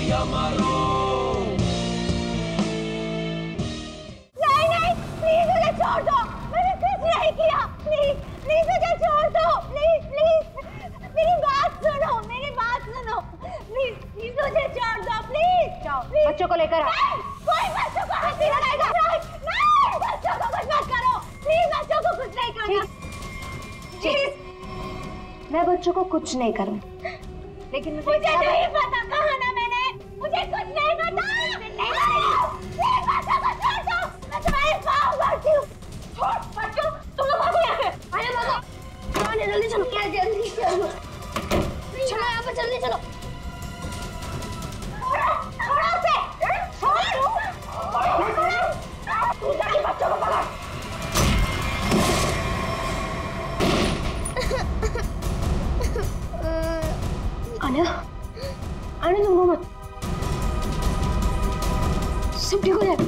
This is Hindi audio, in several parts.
या मरो। नहीं नहीं प्लीज मुझे छोड़ दो, मैंने कुछ नहीं किया, प्लीज प्लीज मुझे छोड़ दो, प्लीज प्लीज मेरी बात सुनो, मेरी बात सुनो, प्लीज प्लीज मुझे छोड़ दो, प्लीज जाओ बच्चों को लेकर आओ। कोई बच्चों को हाथ नहीं लगाएगा, नहीं बच्चों को कुछ मत करो, प्लीज बच्चों को कुछ नहीं करना प्लीज। मैं बच्चों को कुछ नहीं करूँ, लेकिन मुझे नहीं पता, कहा ना मैंने, मुझे कुछ नहीं पता। प्लीज बच्चों को छोड़ दो, मैं तुम्हारे पाँव पड़ती हूँ। छोड़ बच्चों, तुम लोग भागो यहाँ से, आइए भागो, जल्दी चलो, क्या जल्दी चलो, चलो यहाँ पर जल्दी चलो। छोड़ो उसे, छोड़ो, तू जाके बच्चों को पकड़। आना, आना तुम रो मत, सब ठीक हो जाएगा,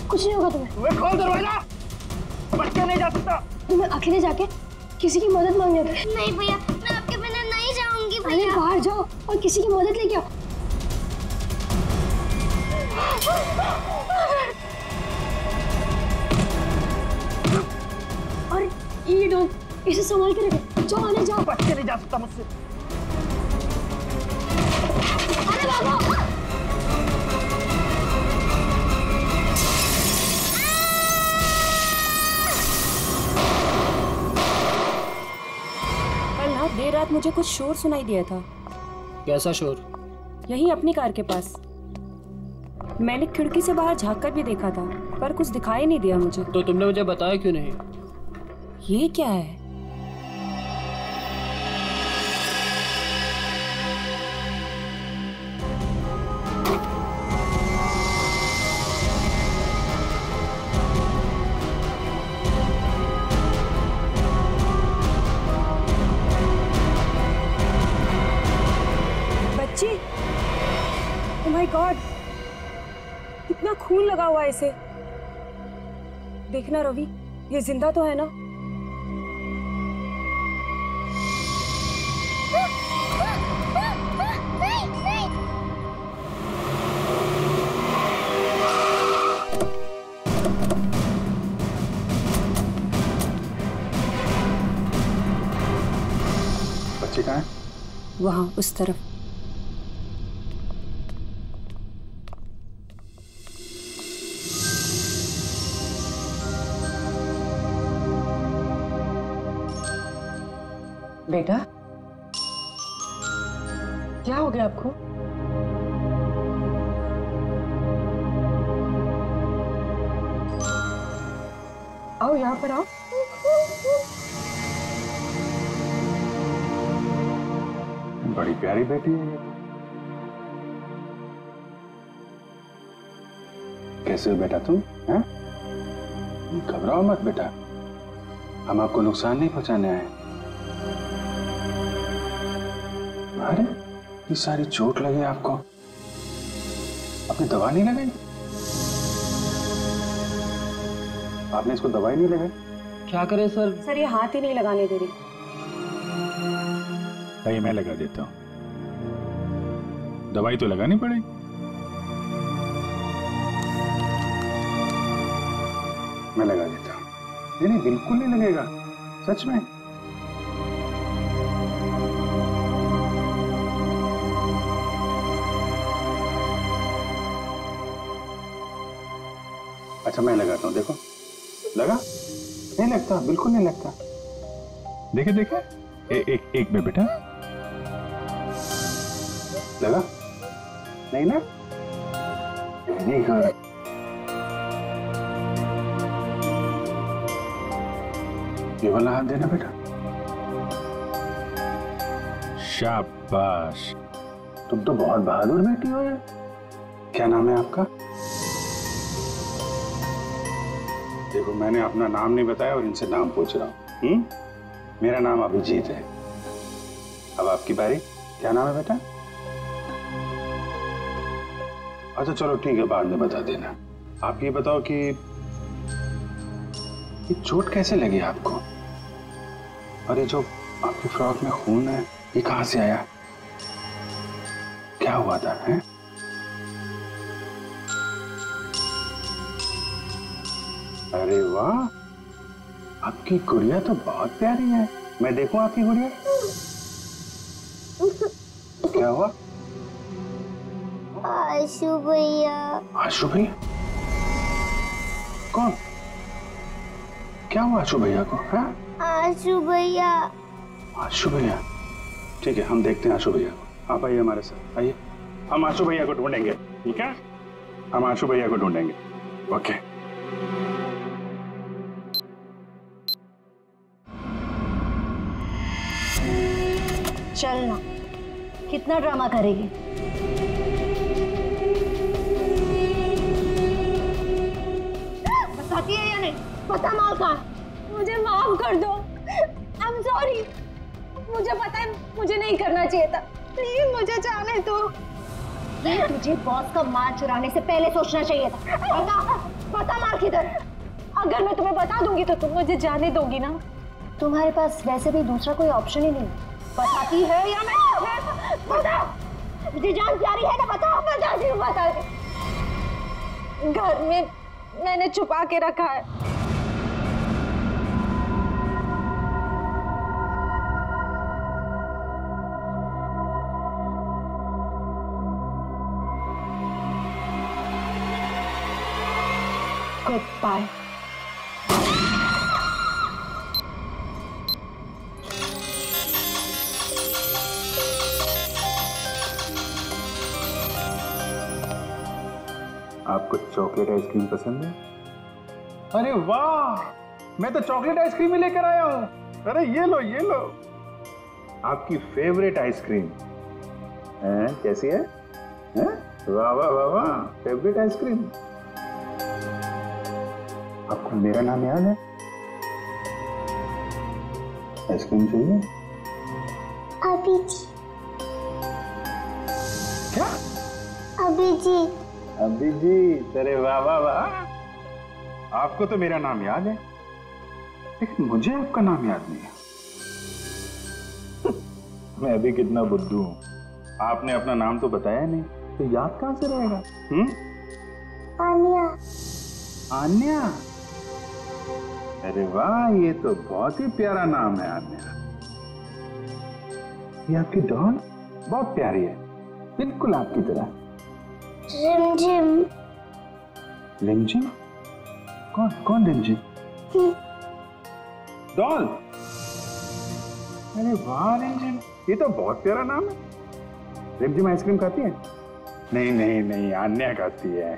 कुछ नहीं होगा तुम्हें। तुम्हें खोल दरवाजा, बच्चा नहीं जा सकता। तुम्हें अकेले जाके किसी की मदद मांगने होगी। नहीं भैया, मैं आपके बिना नहीं जाऊंगी अरे भैया। बाहर जाओ और किसी की मदद लेके आओ। और ये डॉल, इसे संभाल के रखो, जाओ आने जाओ। बच्चे नहीं जा सकता मुझसे। अरे बाबा, कल ना देर रात मुझे कुछ शोर सुनाई दिया था। कैसा शोर? यहीं अपनी कार के पास। मैंने खिड़की से बाहर झांक कर भी देखा था, पर कुछ दिखाई नहीं दिया मुझे। तो तुमने मुझे बताया क्यों नहीं? ये क्या है? बच्ची, ओह माय गॉड, कितना खून लगा हुआ है इसे। देखना रवि, ये जिंदा तो है ना? बच्चे कहाँ हैं? वहां उस तरफ। बेटा, क्या हो गया आपको? आओ यहाँ पर आओ। बड़ी प्यारी बेटी है। कैसे हो बेटा तुम? हैं? घबराओ मत बेटा, हम आपको नुकसान नहीं पहुंचाने आए। अरे ये सारी चोट लगी आपको, आपने दवा नहीं लगाई? आपने इसको दवाई नहीं लगाई? क्या करें सर? सर ये हाथ ही नहीं लगाने दे रही। नहीं, मैं लगा देता हूँ, दवाई तो लगानी पड़ेगी। मैं लगा देता हूँ। नहीं नहीं, बिल्कुल नहीं लगेगा, सच में। अच्छा मैं लगाता हूँ, देखो लगा? नहीं लगता, बिल्कुल नहीं लगता। देखे देखे, एक में बेटा लगा? नहीं ना? नहीं कर। ये वाला हाथ देना बेटा। शाबाश, तुम तो बहुत बहादुर बेटी हो यार। क्या नाम है आपका? देखो मैंने अपना नाम नहीं बताया और इनसे नाम पूछ रहा हूँ। मेरा नाम अभिजीत है। अब आपकी बारी। क्या नाम है बेटा? अच्छा चलो ठीक है, बाद में बता देना। आप ये बताओ कि ये चोट कैसे लगी आपको? और ये जो आपकी फ्रॉक में खून है, ये कहाँ से आया? क्या हुआ था? हैं? अरे वाह, आपकी गुड़िया तो बहुत प्यारी है। मैं देखूं आपकी गुड़िया? क्या हुआ? आशु भैया। आशु भैया? कौन? क्या हुआ आशु भैया को? हाँ? आशु भैया। आशु भैया? ठीक है, हम देखते हैं आशु भैया को। आप आइए हमारे साथ, आइए। हम आशु भैया को ढूंढेंगे, ठीक है? हम आशु भैया को ढूंढेंगे। ओके। चलना, कितना ड्रामा करेगी? बताती है या नहीं? पता माल कहाँ? मुझे माफ कर दो। I am sorry. मुझे पता है मुझे नहीं करना चाहिए था। प्लीज मुझे जाने दो। तुझे बॉस का माल चुराने से पहले सोचना चाहिए था। बता माल किधर? अगर मैं तुम्हें बता दूंगी तो तुम मुझे जाने दोगी ना? तुम्हारे पास वैसे भी दूसरा कोई ऑप्शन ही नहीं। बताती है या मैं? बता। मुझे जान प्यारी है ना? बता। बताती हूँ, बताती। घर में मैंने छुपा के रखा है। Good bye. आपको चॉकलेट आइसक्रीम पसंद है? अरे वाह, मैं तो चॉकलेट आइसक्रीम ही लेकर आया हूँ। अरे ये लो, ये लो, आपकी फेवरेट आइसक्रीम। कैसी है? वाह वाह वाह वाह, फेवरेट आइसक्रीम। आपको मेरा नाम याद है? आइसक्रीम चाहिए? अभिजीत। क्या? अभिजीत। अभिजीत, अरे वाह वाह वाह, आपको तो मेरा नाम याद है, लेकिन मुझे आपका नाम याद नहीं है। मैं अभी कितना बुद्धू हूँ, आपने अपना नाम तो बताया नहीं, तो याद कहाँ से रहेगा? आन्या। आन्या? अरे वाह, ये तो बहुत ही प्यारा नाम है आन्या। ये आपकी डॉल बहुत प्यारी है, बिल्कुल आपकी तरह। रिमझिम। रिमझिम? कौन कौन रिमझिम? डॉल? अरे वाह रिमझिम, ये तो बहुत प्यारा नाम है। रिमझिम आइसक्रीम खाती है? नहीं नहीं नहीं, आन्या खाती है।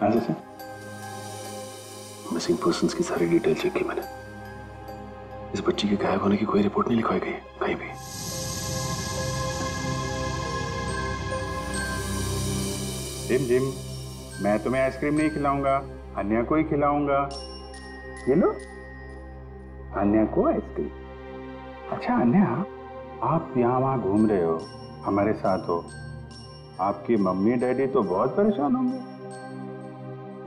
अच्छा, मिसिंग पर्संस की सारी डिटेल चेक की मैंने। इस बच्ची के गायब होने की कोई रिपोर्ट नहीं लिखवाई गई कहीं भी। रिमझिम, मैं तुम्हें आइसक्रीम नहीं खिलाऊंगा, अन्या को ही खिलाऊंगा। ये लो, अन्या को आइसक्रीम। अच्छा अन्या, आप यहाँ वहाँ घूम रहे हो, हमारे साथ हो, आपकी मम्मी डैडी तो बहुत परेशान होंगे।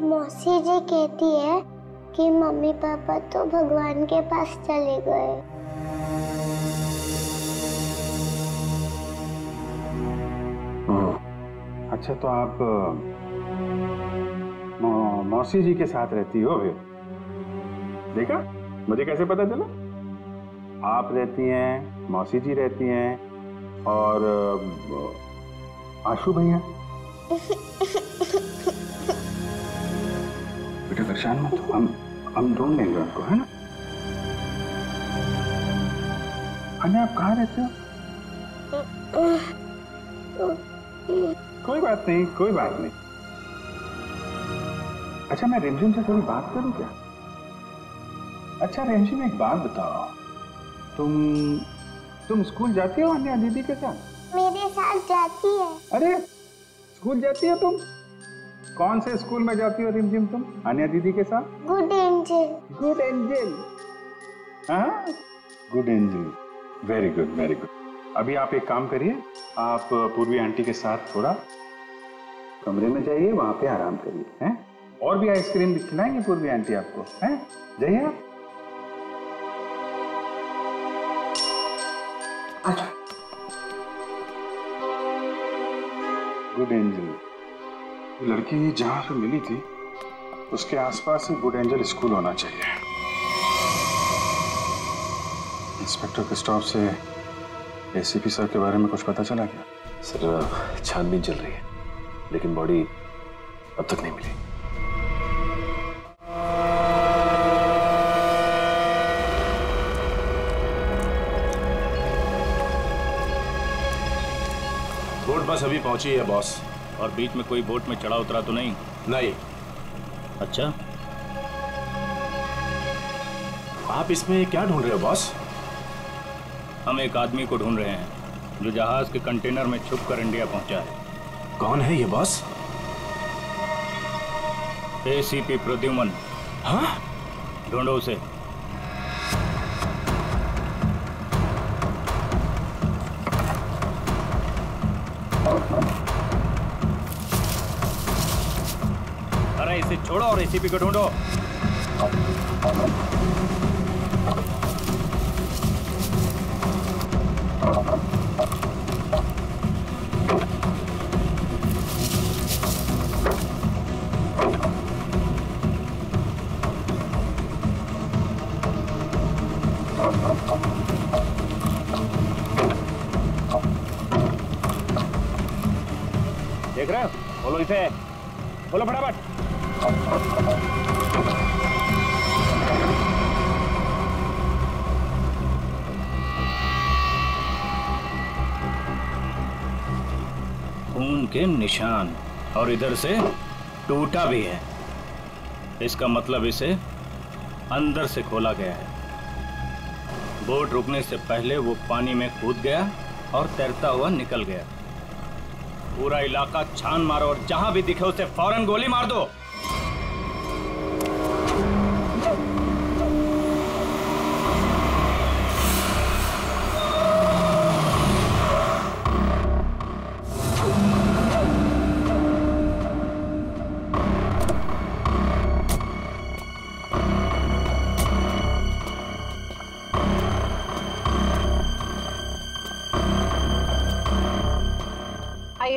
मौसी जी कहती है कि मम्मी पापा तो भगवान के पास चले गए। अच्छा, तो आप मौसी जी के साथ रहती हो फिर? देखा, मुझे कैसे पता चला? आप रहती हैं, मौसी जी रहती हैं, और आशु भैया। बेटा परेशान मत हो, हम ढूंढ लेंगे उनको, है ना? अन्या, आप कहाँ रहते हो? कोई बात नहीं, कोई बात नहीं। अच्छा, मैं रिमझिम से थोड़ी बात करूं क्या? अच्छा रिमझिम, एक बात बताओ, तुम स्कूल जाती हो अन्या दीदी के साथ? मेरे साथ जाती है। अरे, स्कूल जाती हो तुम? कौन से स्कूल में जाती हो रिमझिम तुम अन्या दीदी के साथ? Good angel. Good angel? हाँ, good angel, very good very good. अभी आप एक काम करिए, आप पूर्वी आंटी के साथ थोड़ा कमरे में जाइए, वहां पे आराम करिए, हैं? और भी आइसक्रीम भी खिलाएंगे पूर्वी आंटी आपको, हैं? जाइए आप। अच्छा, गुड एंजल। लड़की जहां पे मिली थी उसके आसपास ही गुड एंजल स्कूल होना चाहिए। इंस्पेक्टर क्रिस्टोफ से एसीपी सर के बारे में कुछ पता चला क्या? सर छानबीन चल रही है, लेकिन बॉडी अब तक नहीं मिली। बोट बस अभी पहुंची है बॉस। और बीच में कोई बोट में चढ़ा उतरा तो नहीं? नहीं। अच्छा, आप इसमें क्या ढूंढ रहे हो बॉस? हम एक आदमी को ढूंढ रहे हैं जो जहाज के कंटेनर में छुपकर इंडिया पहुंचा है। कौन है ये बॉस? एसीपी प्रद्युमन। हाँ? ढूंढो उसे। अरे इसे छोड़ो और एसीपी को ढूंढो। देख रहे हो? बोलो इसे, बोलो फटाफट। खून के निशान, और इधर से टूटा भी है। इसका मतलब इसे अंदर से खोला गया है। बोट रुकने से पहले वो पानी में कूद गया और तैरता हुआ निकल गया। पूरा इलाका छान मारो और जहां भी दिखे उसे फौरन गोली मार दो।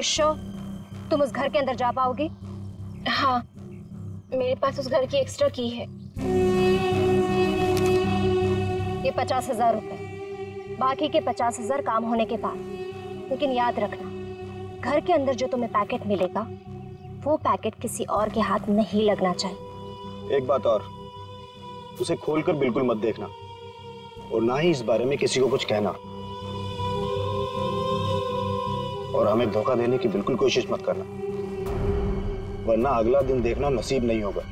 श्योर तुम उस घर के अंदर जा पाओगे? हाँ, मेरे पास उस घर की एक्स्ट्रा की है। ये 50,000 रुपए, बाकी के 50,000 काम होने के बाद। लेकिन याद रखना, घर के अंदर जो तुम्हें पैकेट मिलेगा वो पैकेट किसी और के हाथ नहीं लगना चाहिए। एक बात और, उसे खोलकर बिल्कुल मत देखना और ना ही इस बारे में किसी को कुछ कहना, और हमें धोखा देने की बिल्कुल कोशिश मत करना, वरना अगला दिन देखना नसीब नहीं होगा।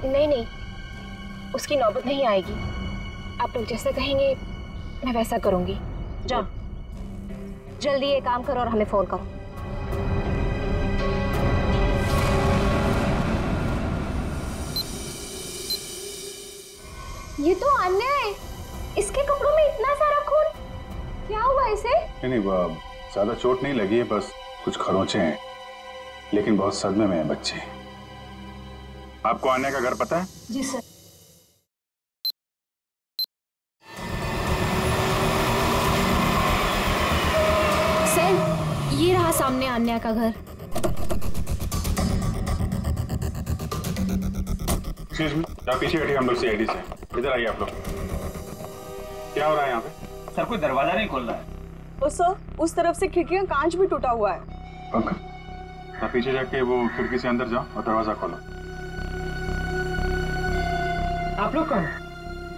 नहीं नहीं, उसकी नौबत नहीं आएगी। आप लोग जैसा कहेंगे मैं वैसा करूंगी। जाओ, जल्दी ये काम करो और हमें फोन करो। ये तो अन्याय है। इसके कपड़ों में इतना सारा खून, क्या हुआ इसे? नहीं, वो ज्यादा चोट नहीं लगी है, बस कुछ खरोंचे हैं, लेकिन बहुत सदमे में है बच्चे। आपको आने का घर पता है? जी सर। सर, ये रहा सामने अन्या का घर। एक्सक्यूज मी, आप पीछे हटिए, हम लोग सीआईडी से। इधर आइए आप लोग। क्या हो रहा है यहाँ पे? सर, कोई दरवाजा नहीं खोल रहा है। तो सर, उस तरफ से खिड़की का कांच भी टूटा हुआ है। पंकज, आप पीछे जाके वो खिड़की से अंदर जाओ और दरवाजा खोलो। आप लोग कौन?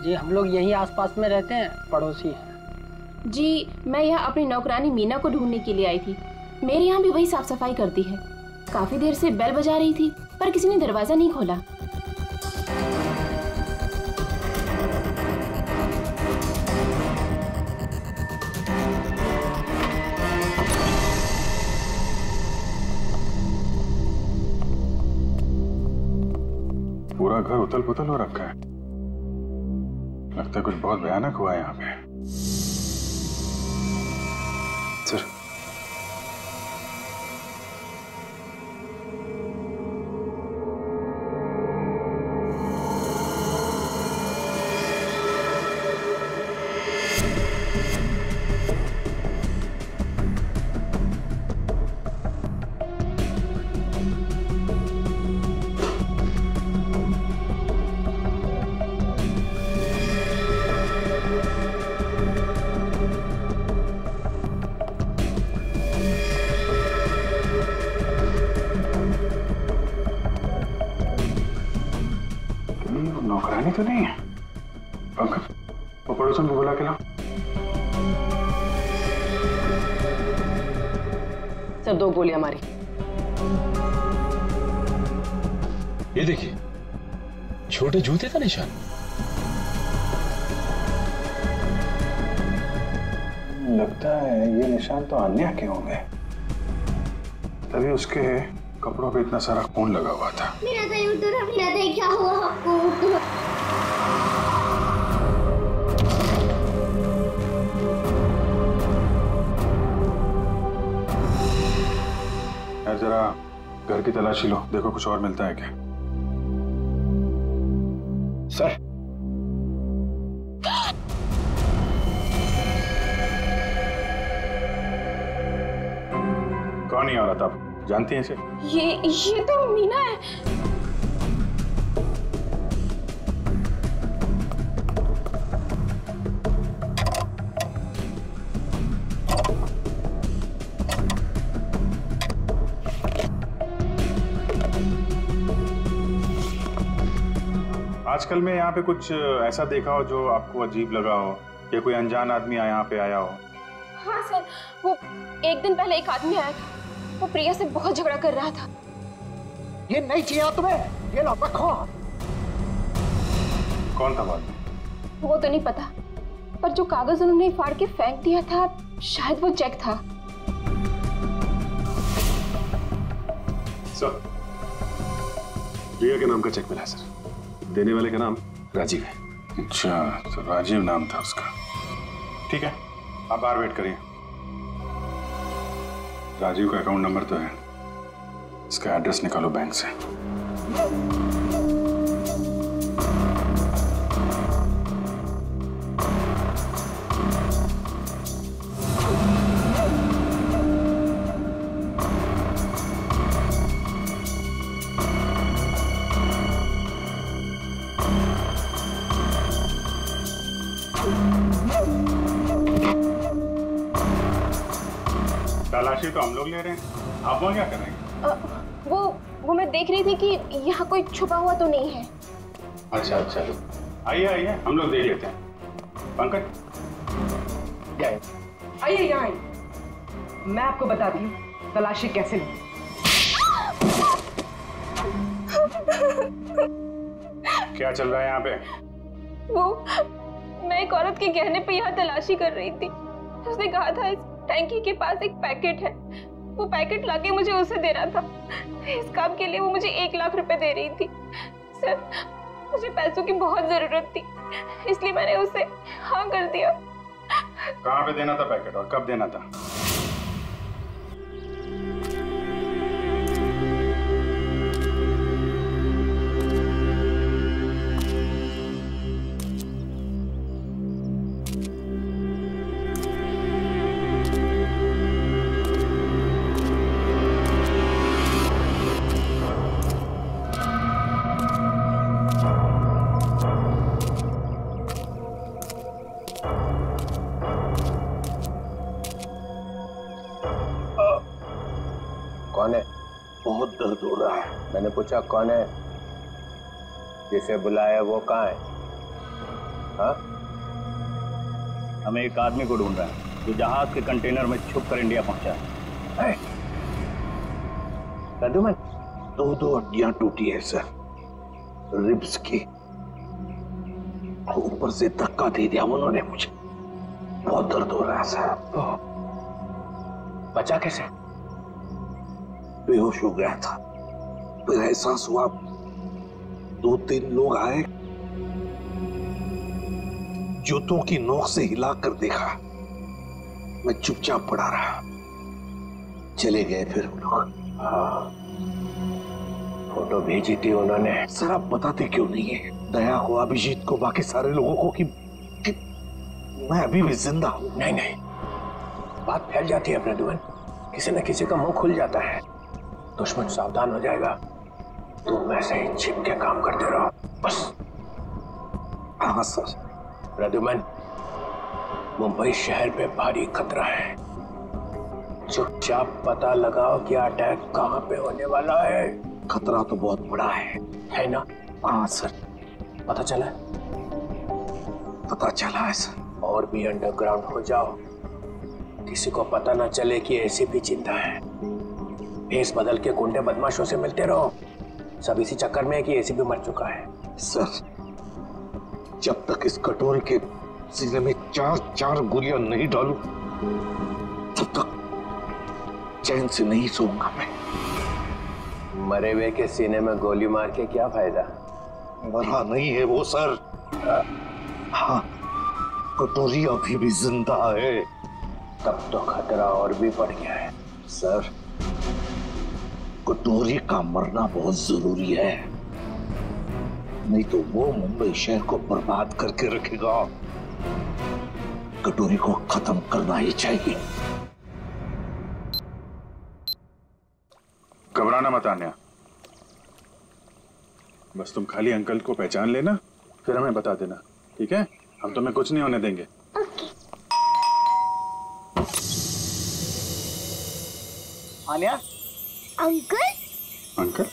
जी हम लोग यही आसपास में रहते हैं, पड़ोसी हैं। जी मैं यहाँ अपनी नौकरानी मीना को ढूंढने के लिए आई थी। मेरे यहाँ भी वही साफ सफाई करती है। काफी देर से बेल बजा रही थी पर किसी ने दरवाजा नहीं खोला। पूरा घर उथल पुथल हो रखा है। लगता है कुछ बहुत भयानक हुआ है यहाँ पे। सर, पानी तो नहीं है? पंकज, वो पड़ोसन को बुला के लाओ। सर 2 गोलियां मारी। ये देखिए, छोटे जूते का निशान। लगता है ये निशान तो अन्या के होंगे, तभी उसके कपड़ों पे इतना सारा खून लगा हुआ था। मेरा दही उतरा, मेरा दही क्या हुआ आपको? यार जरा घर की तलाशी लो, देखो कुछ और मिलता है क्या। सर, कौन है औरत, आप जानती हैं इसे? ये तो मीना है। आजकल में यहाँ पे कुछ ऐसा देखा हो जो आपको अजीब लगा हो, या कोई अनजान आदमी यहाँ पे आया हो? हाँ सर, वो एक दिन पहले एक आदमी आया था, वो प्रिया से बहुत झगड़ा कर रहा था। ये नहीं चाहिए तुम्हें, ये लो रखो। कौन था बात? वो तो नहीं पता, पर जो कागज उन्होंने फाड़ के फेंक दिया था, शायद वो चेक था। सर, प्रिया के नाम का चेक मिला है सर। देने वाले का नाम राजीव है। अच्छा, तो राजीव नाम था उसका। ठीक है, आप बाहर वेट करिए। राजीव का अकाउंट नंबर तो है, इसका एड्रेस निकालो बैंक से। तलाशी तो हम लोग ले रहे हैं, आप वहाँ क्या कर रहे हैं? वो मैं देख रही थी कि यहाँ कोई छुपा हुआ तो नहीं है। अच्छा अच्छा, आइए आइए, हम लोग देख लेते हैं। पंकज, आइए यहाँ आइए, मैं आपको बताती हूँ तलाशी कैसे ली। क्या चल रहा है यहाँ पे? वो मैं एक औरत के गहने पे यहाँ तलाशी कर रही थी। उसने कहा था इस टैंकी के पास एक पैकेट है, वो पैकेट लाके मुझे उसे दे रहा था। इस काम के लिए वो मुझे 1 लाख रुपए दे रही थी। सर, मुझे पैसों की बहुत जरूरत थी, इसलिए मैंने उसे हाँ कर दिया। कहाँ पे देना था पैकेट और कब देना था? कौन है? बहुत दर्द हो रहा है। मैंने पूछा कौन है? जिसे बुलाया वो कहाँ है? हाँ? हमें एक आदमी को ढूंढ रहा है जो जहाज के कंटेनर में छुप कर इंडिया पहुंचा है। रदुमन, 2 हड्डियां टूटी है सर, रिब्स की। ऊपर से धक्का दे दिया उन्होंने मुझे, बहुत दर्द हो रहा है सर। बचा कैसे? बेहोश हो गया था, फिर एहसास हुआ, 2-3 लोग आए, जूतों की नोक से हिला कर देखा, मैं चुपचाप पड़ा रहा, चले गए फिर वो लोग। हाँ, फोटो भेजी थी उन्होंने। सर आप बताते क्यों नहीं है दया को, अभिजीत को, बाकी सारे लोगों को कि मैं अभी भी जिंदा हूं? नहीं, बात फैल जाती है प्रद्युमन, किसी न किसी का मुंह खुल जाता है, दुश्मन सावधान हो जाएगा। तुम ऐसे ही छिप के काम करते रहो बस। हाँ सर। प्रद्युमन, मुंबई शहर पे भारी खतरा है, चुपचाप पता लगाओ कि अटैक कहाँ पे होने वाला है। खतरा तो बहुत बड़ा है ना? हाँ सर, पता चला? पता चला है सर। और भी अंडरग्राउंड हो जाओ, किसी को पता ना चले कि एसीपी जिंदा है। भेस बदल के गुंडे बदमाशों से मिलते रहो, सब इसी चक्कर में है कि एसीपी मर चुका है। सर, जब तक इस कटोरे के सीने में 4 गोलियां नहीं डालूं, तब तक चैन से नहीं सोऊंगा मैं। मरे हुए के सीने में गोली मार के क्या फायदा? मरा नहीं है वो सर। हाँ, कटोरी अभी भी जिंदा है। तब तो खतरा और भी बढ़ गया है। सर, कटोरी का मरना बहुत जरूरी है, नहीं तो वो मुंबई शहर को बर्बाद करके रखेगा। कटोरी को खत्म करना ही चाहिए। घबराना मत आन्या, बस तुम खाली अंकल को पहचान लेना, फिर हमें बता देना, ठीक है? हम तुम्हें कुछ नहीं होने देंगे। आन्या? अंकल? अंकल?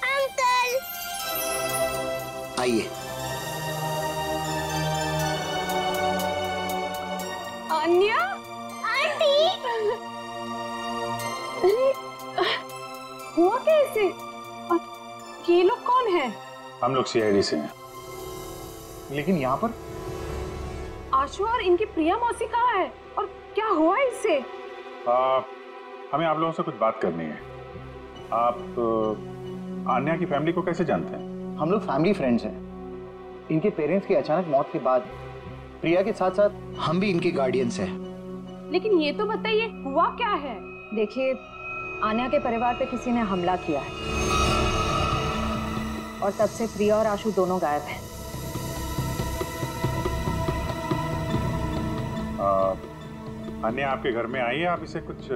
अंकल! आइए। आन्या? आंटी! हुआ कैसे? ये लोग कौन है? हम लोग सीआईडी से हैं। लेकिन यहाँ पर आशु और इनकी प्रिया मौसी कहाँ है और क्या हुआ इससे? हमें आप लोगों से कुछ बात करनी है। आप आन्या की फैमिली को कैसे जानते हैं? हम लोग फैमिली फ्रेंड्स हैं। इनके पेरेंट्स की अचानक मौत के बाद प्रिया के साथ साथ हम भी इनके गार्डियंस हैं। लेकिन ये तो बताइए, हुआ क्या है? देखिए, आन्या के परिवार पे किसी ने हमला किया है और तब से प्रिया और आशु दोनों गायब हैं। आन्या आपके घर में आई है, आप इसे कुछ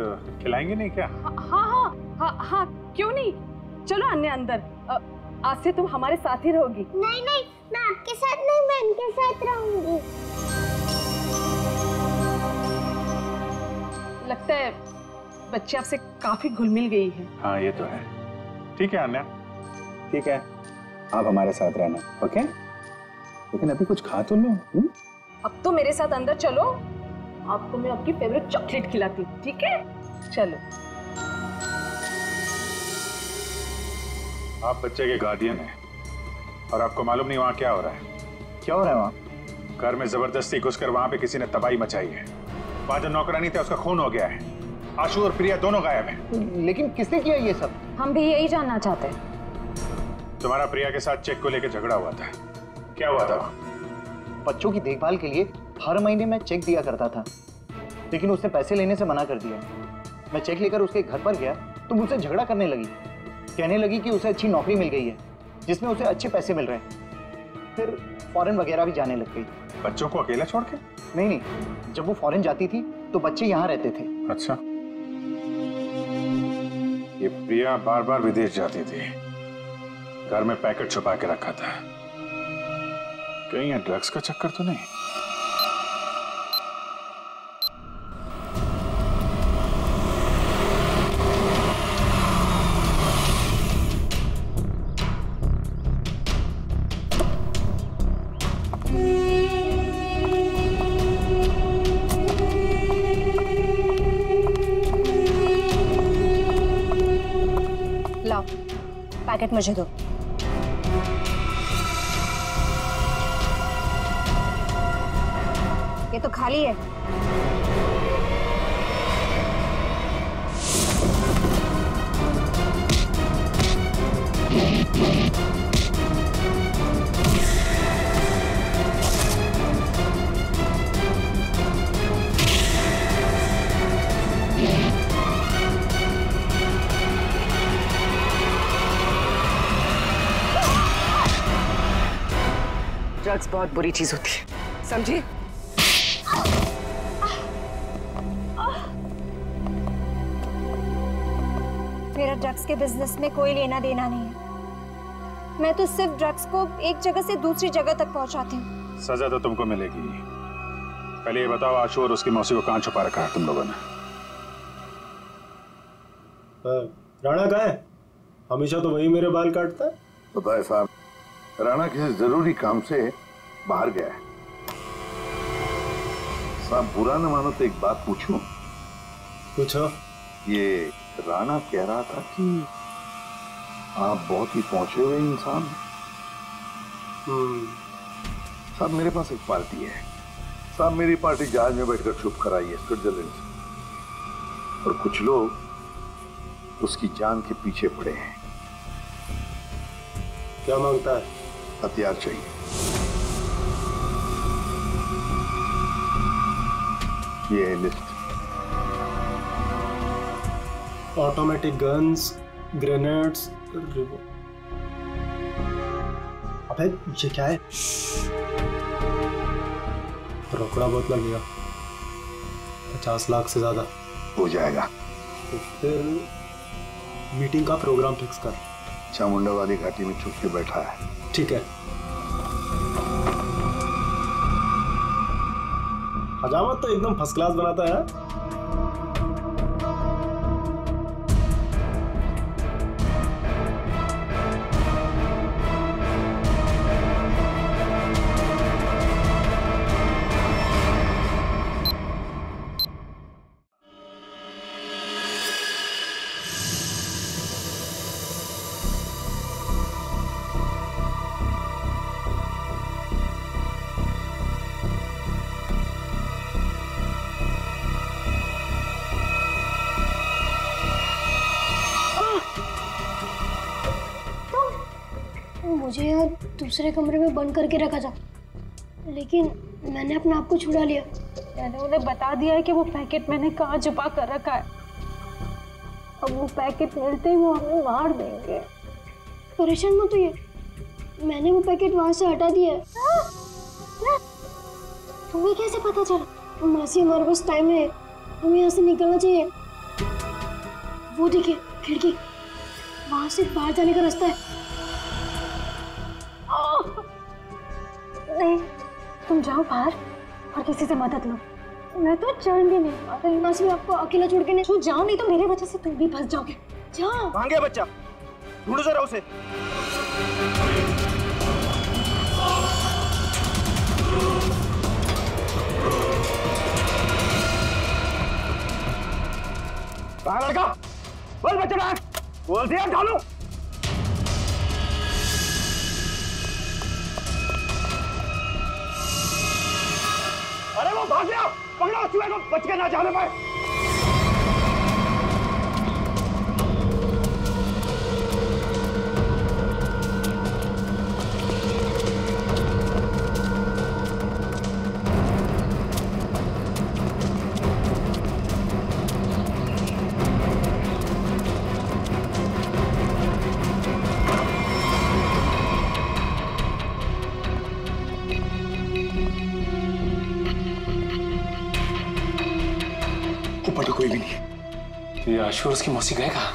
खिलाएंगे नहीं क्या? हाँ, क्यों नहीं? चलो अन्य अंदर, आज से तुम हमारे साथ ही रहोगी। नहीं, मैं आपके साथ नहीं, मैं इनके साथ रहूंगी। लगता है बच्चे आपसे काफी घुल मिल गई है। हाँ, ये तो है। ठीक है आन्या, ठीक है, आप हमारे साथ रहना, ओके? लेकिन अभी कुछ खा तो लो। अब तो मेरे साथ अंदर चलो, आपको मैं आपकी फेवरेट चॉकलेट खिलाती हूँ, ठीक है? चलो। आप बच्चे के गार्डियन हैं और आपको मालूम नहीं वहाँ क्या हो रहा है। क्या हो रहा है वहाँ? घर में जबरदस्ती घुसकर वहाँ पे किसी ने तबाही मचाई है। वहाँ जो नौकरानी थे उसका खून हो गया है। आशु और प्रिया दोनों गायब हैं। लेकिन किसने किया ये सब? हम भी यही जानना चाहते हैं। तुम्हारा प्रिया के साथ चेक को लेकर झगड़ा हुआ था, क्या हुआ था? बच्चों की देखभाल के लिए हर महीने मैं चेक दिया करता था, लेकिन उसने पैसे लेने से मना कर दिया। मैं चेक लेकर उसके घर पर गया तो मुझसे झगड़ा करने लगी, कहने लगी कि उसे अच्छी नौकरी मिल गई है जिसमें उसे अच्छे पैसे मिल रहे हैं। फिर फॉरेन वगैरह भी जाने लग गई। बच्चों को अकेला छोड़ के? नहीं, जब वो फॉरेन जाती थी तो बच्चे यहाँ रहते थे। अच्छा, ये प्रिया बार बार विदेश जाती थी, घर में पैकेट छुपा के रखा था। कहीं ये ड्रग्स का चक्कर तो नहीं? लाओ, पैकेट मुझे दो। ये तो खाली है। ड्रग्स बहुत बुरी चीज होती है, समझी? मेरा ड्रग्स के बिजनेस में कोई लेना देना नहीं है। मैं तो सिर्फ ड्रग्स को एक जगह से दूसरी जगह तक पहुंचाती हूँ। सजा तो तुमको मिलेगी। पहले ये बताओ, आशु और उसकी मौसी को कहाँ छुपा रखा है तुम लोगों ने? राणा कहाँ है? हमेशा तो वही मेरे बाल काटता है। तो भाई साहब, राणा किसी जरूरी काम से बाहर गया है। साहब बुरा न मानो तो एक बात पूछूं? पूछो। ये राणा कह रहा था कि आप बहुत ही पहुंचे हुए इंसान। साहब मेरे पास एक पार्टी है। साहब मेरी पार्टी जहाज में बैठकर छुप कर आई है स्विट्जरलैंड से, और कुछ लोग उसकी जान के पीछे पड़े हैं। क्या मांगता है? हथियार चाहिए। ये है लिस्ट। ऑटोमेटिक गन्स, ग्रेनेड्स, अबे ये क्या है? रोकड़ा बहुत लगेगा, 50 लाख से ज्यादा हो जाएगा। तो फिर मीटिंग का प्रोग्राम फिक्स कर। चामुंडा वाली घाटी में छुप के बैठा है। ठीक है। हजामत तो एकदम फर्स्ट क्लास बनाता है। मुझे यहाँ दूसरे कमरे में बंद करके रखा था, लेकिन मैंने अपने आप को छुड़ा लिया। मैंने उन्हें बता दिया है कि वो पैकेट मैंने कहाँ छुपा कर रखा है। अब वो पैकेट मिलते ही वो हमें मार देंगे। परेशान मत होइए, मैंने वो पैकेट वहां से हटा दिया है। तुम्हें कैसे पता चला? मासी हमारे पास टाइम है, हमें यहाँ से निकलना चाहिए। वो देखिए खिड़की, वहां से बाहर जाने का रास्ता है। नहीं, तुम जाओ बाहर और किसी से मदद लो। मैं तो चल भी नहीं पा रही। मासी मैं आपको अकेला छोड़ के नहीं। तू जाओ, नहीं तो मेरे वजह से तुम भी फंस जाओगे। जाओ। कहाँ गया बच्चा? ढूंढो जरा उसे। कहाँ लड़का? बोल बच्चा कहाँ? बोल दिया ढालू। अरे वो भाग गया, पकड़ो चूहे को, बच के ना जाने पाए। ऊपर तो कोई भी नहीं। ये आशु और उसकी मौसी गए कहाँ?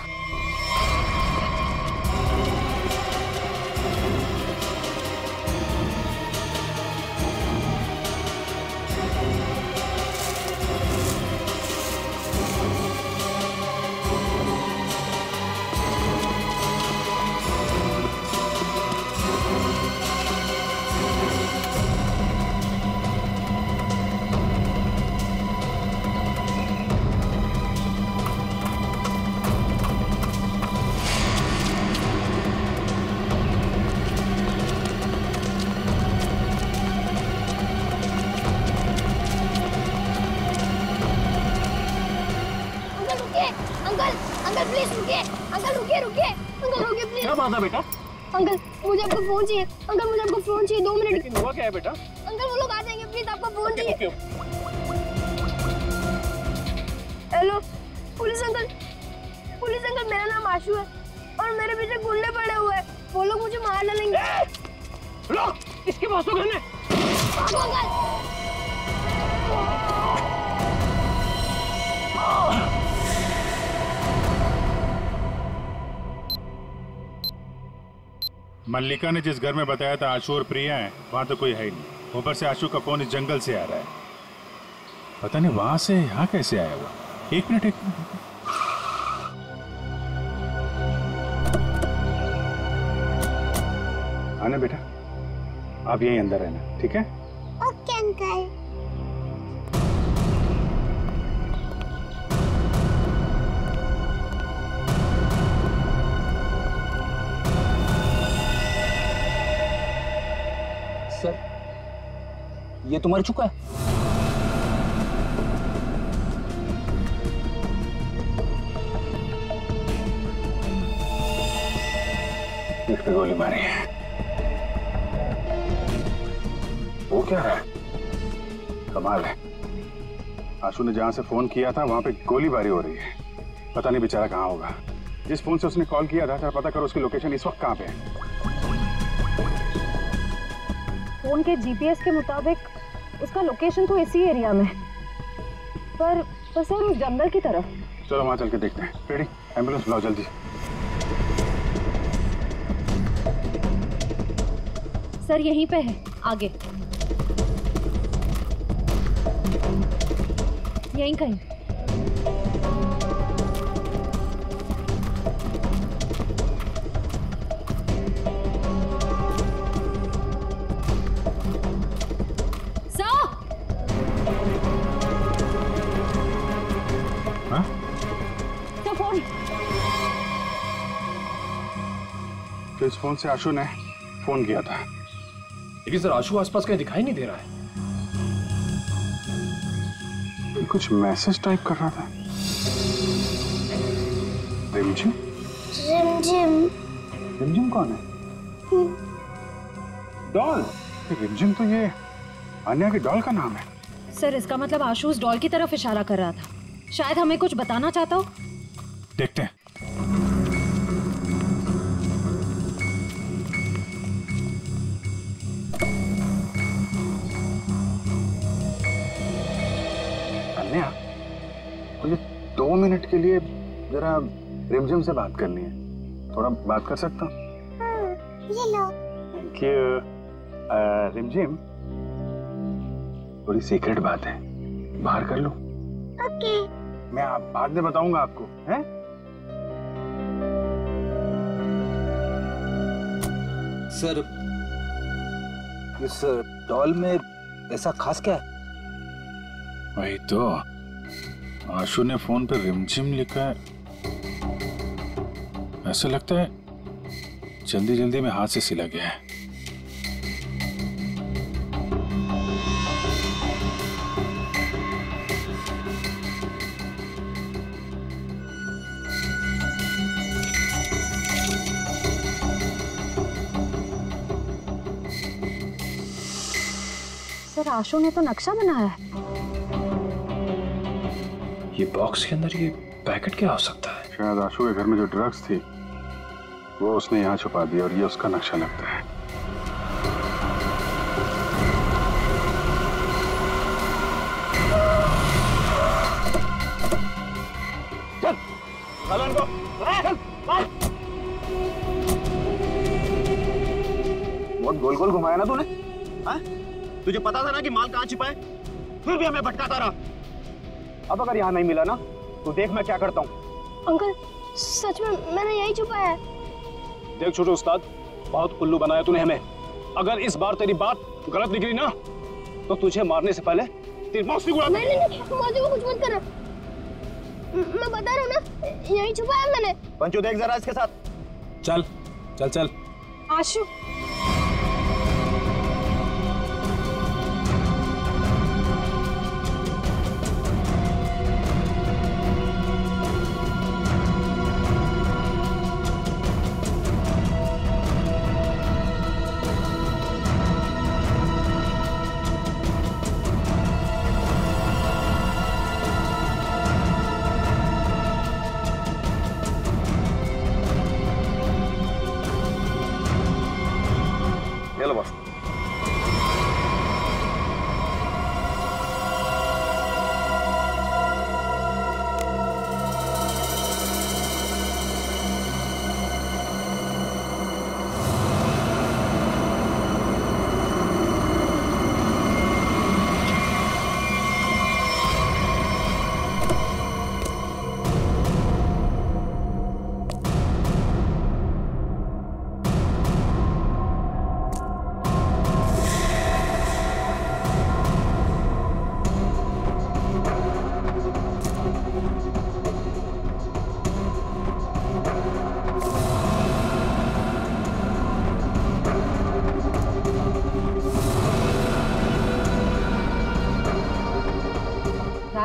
अंकल प्लीज रुकिए, अंकल रुकिए रुकिए, अंकल रुकिए प्लीज। क्या बात है बेटा? अंकल मुझे आपका फोन चाहिए, अंकल मुझे आपका फोन चाहिए, 2 मिनट। लेकिन हुआ क्या है बेटा? अंकल वो लोग आ जाएंगे, प्लीज आपका फोन चाहिए। हेलो पुलिस अंकल मेरा नाम आशु है और मेरे पीछे गुंडे पड़े हुए हैं, वो लोग मुझे मार डालेंगे। लो, इसके पास तो घर है। भागो अंकल। मल्लिका ने जिस घर में बताया था आशु और प्रिया है, वहां तो कोई है ही नहीं। ऊपर से आशु का फोन इस जंगल से आ रहा है, पता नहीं वहां से यहाँ कैसे आया हुआ। एक मिनट आना बेटा। आप यहीं अंदर रहना, ठीक है? Okay uncle. सर, ये तो मर चुका है। इस पे गोली मारी है। वो क्या है? कमाल है। आशु ने जहां से फोन किया था वहां पे गोलीबारी हो रही है। पता नहीं बेचारा कहाँ होगा। जिस फोन से उसने कॉल किया था, जरा पता करो उसकी लोकेशन इस वक्त कहाँ पे है। फोन के जीपीएस के मुताबिक उसका लोकेशन तो इसी एरिया में, पर सर उस जंगल की तरफ। चलो वहां चल के देखते हैं। रेडी, एम्बुलेंस बुलाओ जल्दी। सर यहीं पे है, आगे यहीं कहीं। तो इस फोन से आशु ने फोन किया था, लेकिन सर आशु आसपास कहीं दिखाई नहीं दे रहा है। कुछ मैसेज टाइप कर रहा था। रिमझिम? रिमझिम? रिमझिम कौन है? डॉल? रिमझिम तो ये अन्या की डॉल का नाम है। सर इसका मतलब आशु उस डॉल की तरफ इशारा कर रहा था। शायद हमें कुछ बताना चाहता हो। देखते हैं। अन्या, मुझे 2 मिनट के लिए जरा रिमझिम से बात करनी है। थोड़ा बात कर सकता हूँ? ये लो। Thank you. रिमझिम, थोड़ी सीक्रेट बात है, बाहर कर लो। ओके। मैं बाद में बताऊंगा आपको, हैं? सर, इस डॉल में ऐसा खास क्या है? वही तो, आशु ने फोन पे रिमझिम लिखा है। ऐसा लगता है जल्दी जल्दी में हाथ से सिला गया है। सर आशु ने तो नक्शा बनाया है। ये बॉक्स के अंदर ये पैकेट क्या हो सकता है? शायद आशु के घर में जो ड्रग्स थी वो उसने यहाँ छुपा दिया और ये उसका नक्शा लगता है। चल, चल इनको, चल, चल। बहुत गोल गोल घुमाया ना तूने? हाँ? तुझे पता था ना कि माल कहाँ छिपा है, फिर भी हमें भटकाता रहा। अब अगर यहाँ नहीं मिला ना तो देख मैं क्या करता हूँ। अंकल सच में मैंने यही छुपाया है। देख छोटे उस्ताद, बहुत उल्लू बनाया तूने हमें। अगर इस बार तेरी बात गलत निकली ना तो तुझे मारने से पहले तेरी मौत भी उड़ा दूंगा। नहीं, मौसी को कुछ मत करना। मैं बता रहा हूँ ना, यही छुपाया मैंने। पंचू देख जरा इसके साथ। चल चल चल। आशु,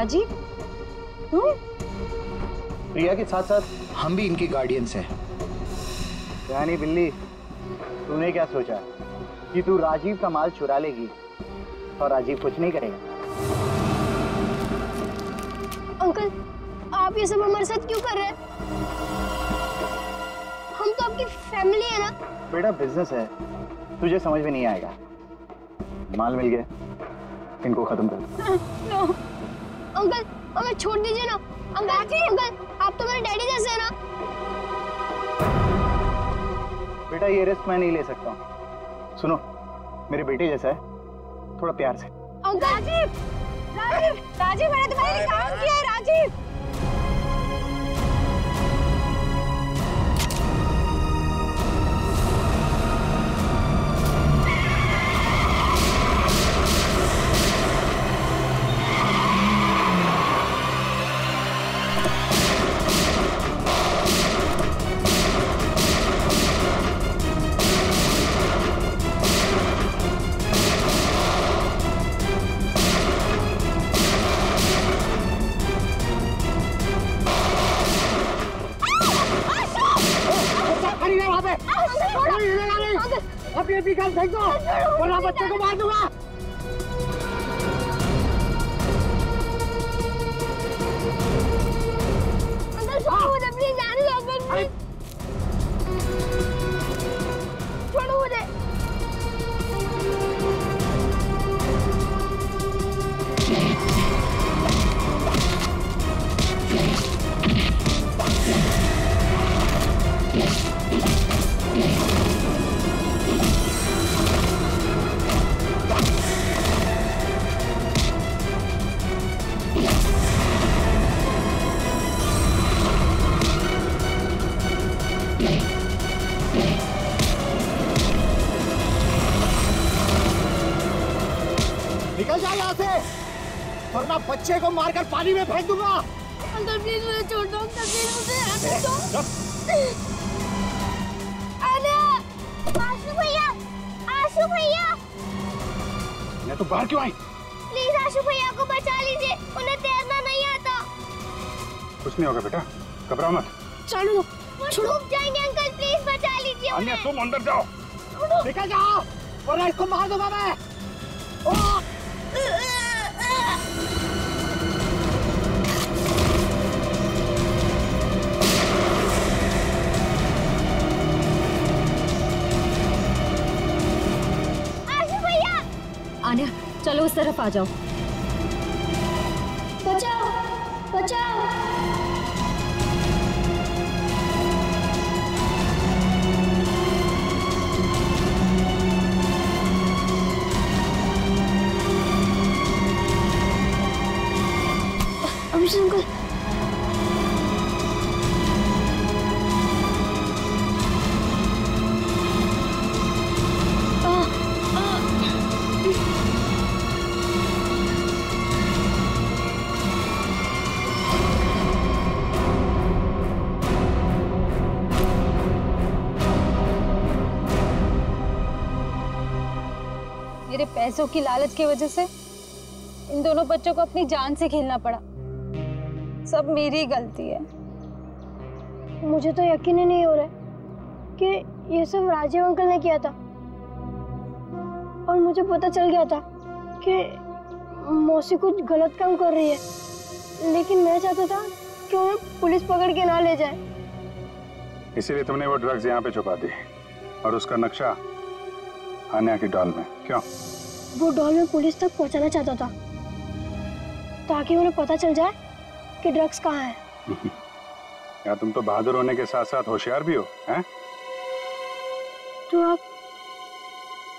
राजीव तुम? प्रिया के साथ साथ हम भी इनके गार्डियंस हैं। यानी बिल्ली, तूने क्या सोचा कि तू राजीव का माल चुरा लेगी और राजीव कुछ नहीं करेगा? अंकल, आप ये सब हमारे साथ क्यों कर रहे हैं? हम तो आपकी फैमिली है ना। बेटा बिजनेस है, तुझे समझ में नहीं आएगा। माल मिल गया, इनको खत्म कर। नो अंकल, हमें छोड़ दीजिए ना। अंकल आप तो मेरे डैडी जैसे हैं ना। बेटा ये रिस्क मैं नहीं ले सकता। सुनो, मेरे बेटे जैसा है, थोड़ा प्यार से। राजीव राजीव राजीव, मैंने तुम्हारे लिए काम किया है राजीव। अपनी गन फेंक दो वरना बच्चे को मार दूंगा। अंकल छोड़ो मुझे, प्लीज जाने दो अंकल, प्लीज छोड़ो मुझे। निकल जा यहाँ से वरना बच्चे को मारकर पानी में फेंक दूंगा। अंकल प्लीज मुझे छोड़ दो, अंकल प्लीज मुझे आने दो। आशु भैया, आशु भैया, मैं तो बाहर क्यों आई? प्लीज आशु भैया को बचा लीजिए, उन्हें तैरना नहीं आता। कुछ नहीं होगा बेटा, घबराओ मत। चलो दो, छोड़ो, डूब जाएंगे अंकल, प्लीज बचा लीजिए अन्य उन्हें। तुम अंदर जाओ। निकल जाओ वरना इसको मार दूंगा मैं। आन्या चलो उस तरफ आ जाओ। बचाओ बचाओ। अभिषेक अंकल, मेरे पैसों की लालच की वजह से इन दोनों बच्चों को अपनी जान से खेलना पड़ा। सब मेरी गलती है। मुझे तो यकीन ही नहीं हो रहा कि ये सब राजीव अंकल ने किया था। और मुझे पता चल गया था कि मौसी कुछ गलत काम कर रही है, लेकिन मैं चाहता था कि उन्हें पुलिस पकड़ के ना ले जाए। इसीलिए तुमने वो ड्रग्स यहाँ पे छुपा दी और उसका नक्शा आन्या की डॉल में। क्यों? वो डॉल में पुलिस तक पहुंचाना चाहता था ताकि उन्हें पता चल जाए कि ड्रग्स कहाँ है। यार तुम तो बहादुर होने के साथ साथ होशियार भी हो, हैं? तो आप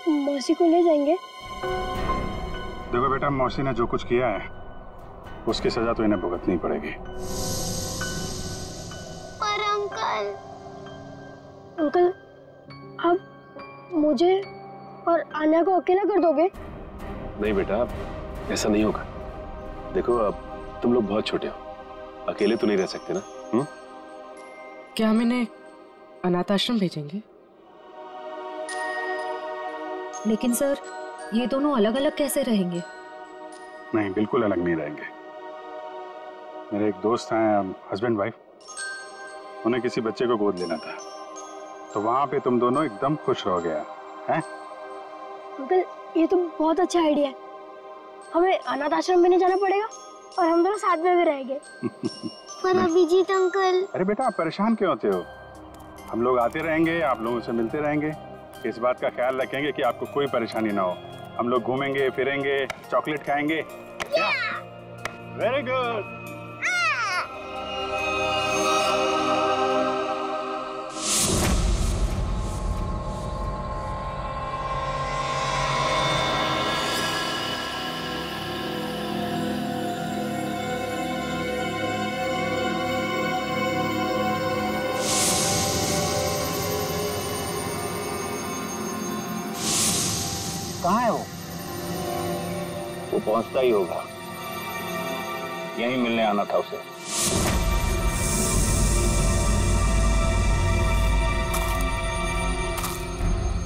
मौसी को ले जाएंगे? देखो बेटा, मौसी ने जो कुछ किया है उसकी सजा तो इन्हें भुगतनी पड़ेगी। पर अंकल, अंकल आप मुझे और आन्या को अकेला कर दोगे? नहीं बेटा, ऐसा नहीं होगा। देखो अब तुम लोग बहुत छोटे हो, अकेले तो नहीं रह सकते ना। क्या हम इन्हें अनाथ आश्रम भेजेंगे? लेकिन सर ये दोनों अलग अलग कैसे रहेंगे? नहीं, बिल्कुल अलग नहीं रहेंगे। मेरे एक दोस्त हैं, हस्बैंड वाइफ, उन्हें किसी बच्चे को गोद लेना था, तो वहां पे तुम दोनों एकदम खुश रह गया हैं? अंकल ये तो बहुत अच्छा आइडिया है। हमें अनाथ आश्रम में नहीं जाना पड़ेगा और हम दोनों साथ में भी रहेंगे। पर अभिजीत अंकल। अरे बेटा आप परेशान क्यों होते हो? हम लोग आते रहेंगे, आप लोगों से मिलते रहेंगे, इस बात का ख्याल रखेंगे कि आपको कोई परेशानी ना हो। हम लोग घूमेंगे फिरेंगे, चॉकलेट खाएंगे। Very good. कहाँ है वो? वो पहुंचता ही होगा, यहीं मिलने आना था उसे।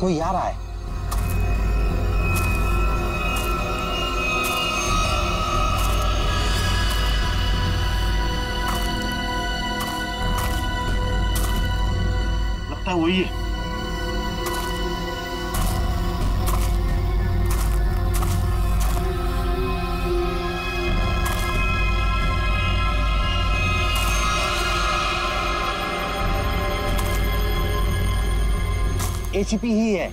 कोई आ रहा है। लगता है वही है। एसीपी ही है।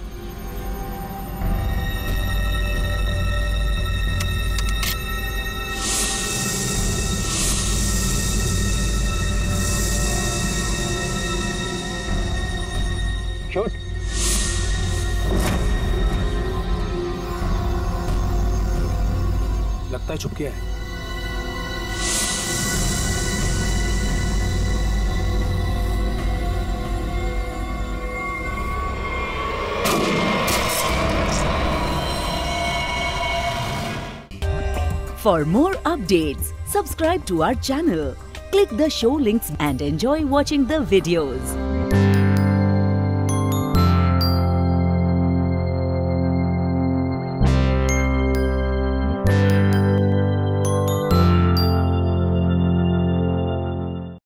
शूट। लगता है छुप गया है। For more updates, subscribe to our channel, click the show links and enjoy watching the videos.